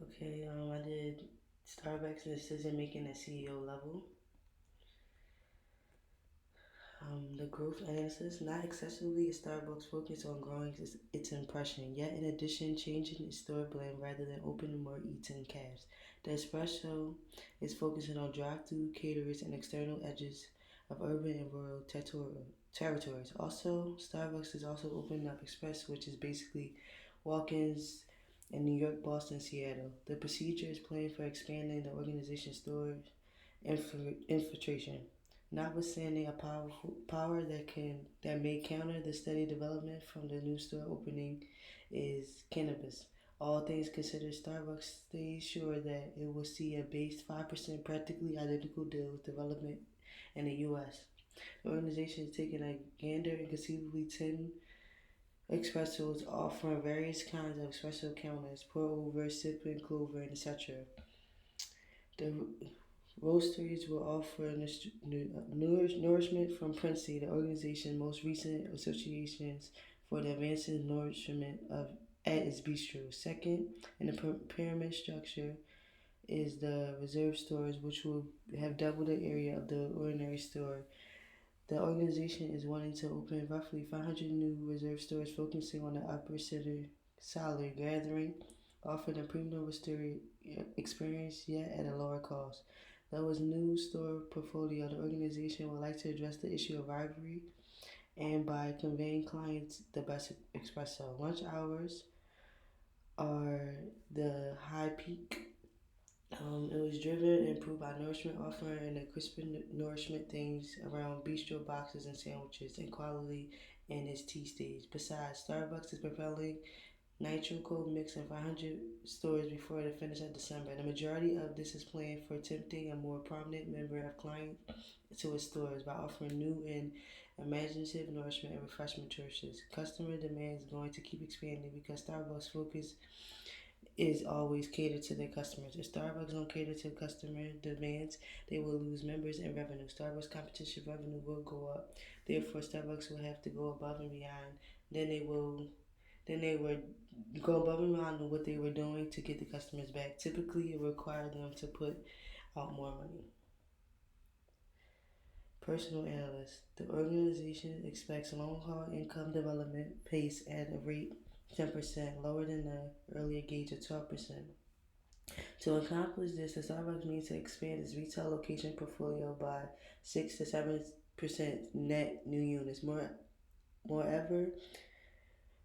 Okay, I did Starbucks decision making at CEO level. The growth analysis, not excessively, Starbucks focused on growing its impression, yet in addition, changing its store blend rather than opening more eaten cabs. The espresso is focusing on drive-through caterers and external edges of urban and rural territories. Also, Starbucks is also opening up Express, which is basically walk-ins in New York, Boston, Seattle. The procedure is planned for expanding the organization's store infiltration. Notwithstanding a power that may counter the steady development from the new store opening is cannabis. All things considered, Starbucks stays sure that it will see a base 5% practically identical deal with development in the U.S. The organization is taking a gander and conceivably 10 espressos, offering various kinds of espresso counters, pour over, sip and clover, and etc. The roasteries will offer nourishment from Princeton, the organization's most recent associations for the advancing nourishment of at its bistro. Second, in the pyramid structure is the reserve stores, which will have double the area of the ordinary store. The organization is wanting to open roughly 500 new reserve stores, focusing on the upper center salary gathering, offering a premium roastery experience yet at a lower cost. Though its new store portfolio, the organization would like to address the issue of rivalry and by conveying clients the best espresso. Lunch hours are the high peak. It was driven and improved by nourishment offering and the crisper nourishment things around bistro boxes and sandwiches and quality in its tea stage. Besides, Starbucks is propelling Nitro Code mix in 500 stores before the finish of December. The majority of this is planned for tempting a more prominent member of clients to its stores by offering new and imaginative nourishment and refreshment choices. Customer demand is going to keep expanding because Starbucks' focus is always catered to their customers. If Starbucks don't cater to customer demands, they will lose members and revenue. Starbucks competition revenue will go up. Therefore, Starbucks will have to go above and beyond. Then they would go above and beyond what they were doing to get the customers back. Typically, it required them to put out more money. Personal analyst. The organization expects long-haul income development pace at a rate 10% lower than the earlier gauge of 12%. To accomplish this, the Starbucks needs to expand its retail location portfolio by 6 to 7% net new units. Moreover,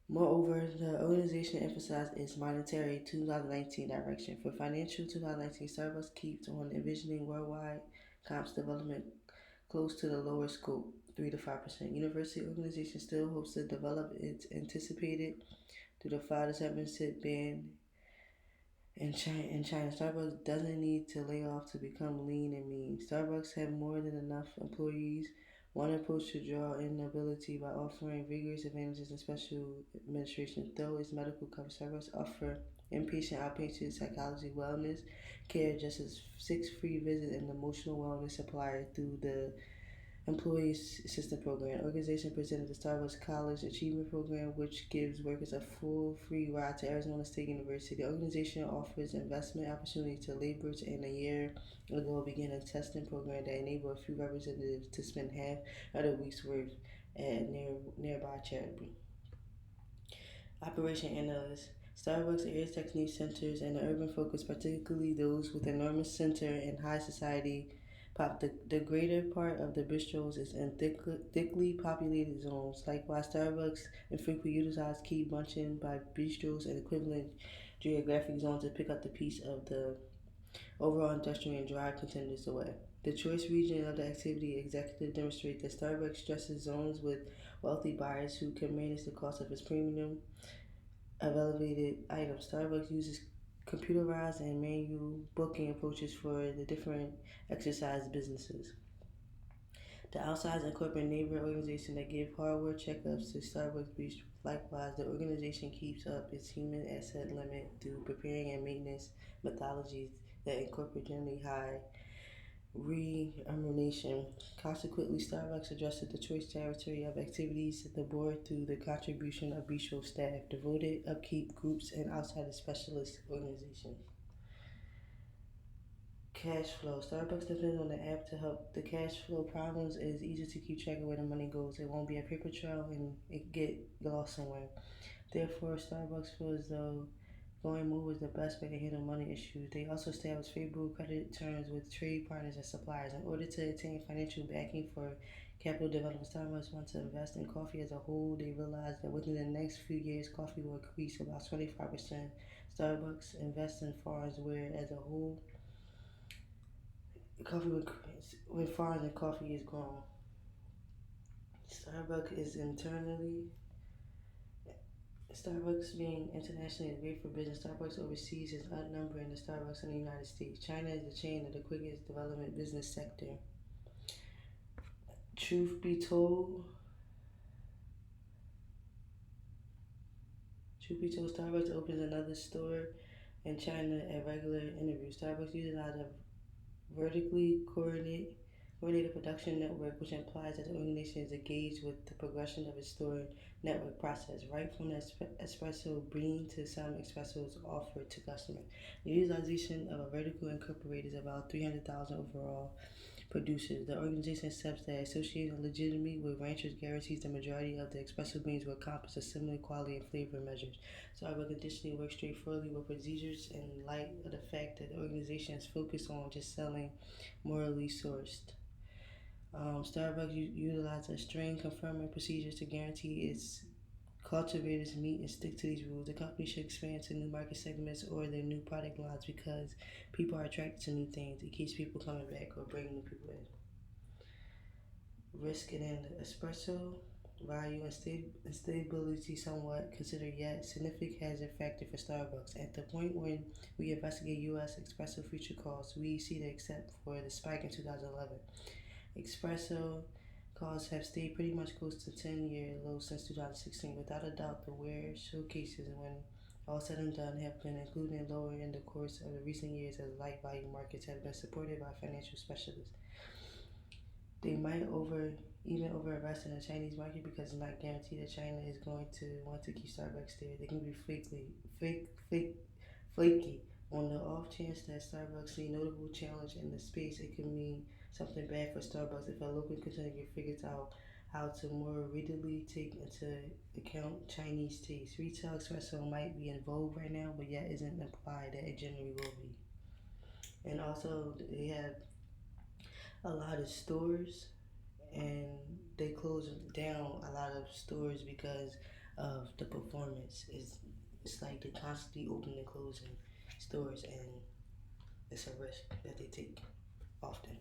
Moreover, the organization emphasized its monetary 2019 direction. For financial 2019, Starbucks keeps on envisioning worldwide comps development close to the lower scope, 3 to 5%. University organization still hopes to develop its anticipated to the 5 to 7% band in China. Starbucks doesn't need to lay off to become lean and mean. Starbucks have more than enough employees. One approach to draw in ability by offering rigorous advantages in special administration. Though its medical coverage, Starbucks offer inpatient, outpatient psychology, wellness care, just as 6 free visits and emotional wellness supplier through the Employee Assistance Program. The organization presented the Starbucks College Achievement Program, which gives workers a full free ride to Arizona State University. The organization offers investment opportunities to laborers, and a year ago began a testing program that enabled a few representatives to spend half of the week's work at nearby charity. Operation Analyst. Starbucks Air Technique centers and the urban focus, particularly those with enormous center and high society pop. The greater part of the bistros is in thickly populated zones. Likewise, Starbucks infrequently utilize key bunching by bistros and equivalent geographic zones to pick up the piece of the overall industrial and drive contenders away. The choice region of the activity executive demonstrates that Starbucks stresses zones with wealthy buyers who can manage the cost of its premium of elevated items. Starbucks uses computerized and manual booking approaches for the different exercise businesses. The Outsides Incorporated neighbor organization that give hardware checkups to Starbucks Beach. Likewise, the organization keeps up its human asset limit through preparing and maintenance methodologies that incorporate generally high remuneration. Consequently, Starbucks addresses the choice territory of activities at the board through the contribution of bistro staff, devoted upkeep groups, and outside specialist organizations. Cash flow. Starbucks depends on the app to help. The cash flow problems is easy to keep track of where the money goes. It won't be a paper trail and it get lost somewhere. Therefore, Starbucks feels as though going move is the best way to handle money issues. They also establish favorable credit terms with trade partners and suppliers. In order to attain financial backing for capital development, Starbucks wants to invest in coffee as a whole. They realize that within the next few years, coffee will increase about 25%. Starbucks invests in farms where, as a whole, coffee will increase when farms and coffee is grown. Starbucks is internally Starbucks being internationally great for business, Starbucks overseas is outnumbering the Starbucks in the United States. China is the chain of the quickest development business sector. Truth be told, Starbucks opens another store in China at regular intervals. Starbucks utilizes a vertically coordinated production network, which implies that the organization is engaged with the progression of its store network process, right from the espresso bean to some espressos offered to customers. The utilization of a vertical incorporated is about 300,000 overall producers. The organization accepts that associating legitimately with ranchers guarantees the majority of the espresso beans will accomplish a similar quality and flavor measures. Starbucks additionally works straightforwardly with procedures in light of the fact that the organization is focused on just selling morally sourced. Starbucks utilizes a string confirming procedures to guarantee its cultivators meet and stick to these rules. The company should expand to new market segments or their new product lines because people are attracted to new things. It keeps people coming back or bringing new people in. Risk and in espresso value and stability somewhat considered yet significant hazard factor for Starbucks. At the point when we investigate U.S. espresso future costs, we see that except for the spike in 2011, espresso costs have stayed pretty much close to 10-year lows since 2016. Without a doubt, the WARE showcases, when all said and done, have been included lower in the course of the recent years as light value markets have been supported by financial specialists. They might even overinvest in the Chinese market because it's not guaranteed that China is going to want to keep Starbucks there. They can be flaky. On the off chance that Starbucks see notable challenge in the space, it could mean something bad for Starbucks if a local consumer figures out how to more readily take into account Chinese taste. Retail espresso might be in vogue right now, but yet isn't implied that it generally will be. And also, they have a lot of stores, and they close down a lot of stores because of the performance. It's like they constantly opening and closing stores, and it's a risk that they take often.